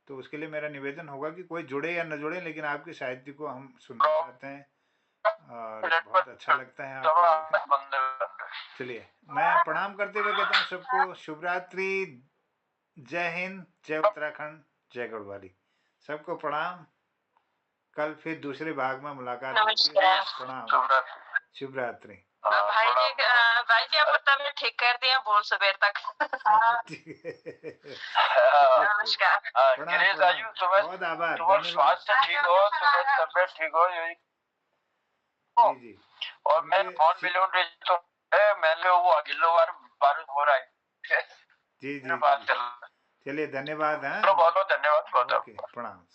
तो उसके लिए मेरा निवेदन होगा कि कोई जुड़े या न जुड़े, लेकिन आपके साहित्य को हम सुनना चाहते हैं और बहुत अच्छा लगता है आपका लेखन। चलिए, मैं प्रणाम करते हुए कहता हूँ सबको शुभ रात्रि, जय हिंद, जय उत्तराखंड, जय गढ़वाली। सबको प्रणाम, कल फिर दूसरे भाग में मुलाकात होगी। प्रणाम, शुभ रात्रि। भाई जी अब तब ठीक कर दिया, बोल सुबह तक। नमस्कार गिरीश आयु, बहुत आभार, तुम्हारा स्वास्थ्य ठीक हो, तुम्हारी तबियत ठीक हो यही। जी जी। और मैं फोन मिलूं तो मैंने वो अगले बार हो रहा है। जी जी बात कर, चलिए धन्यवाद। हाँ बहुत बहुत धन्यवाद, बहुत ओके, प्रणाम।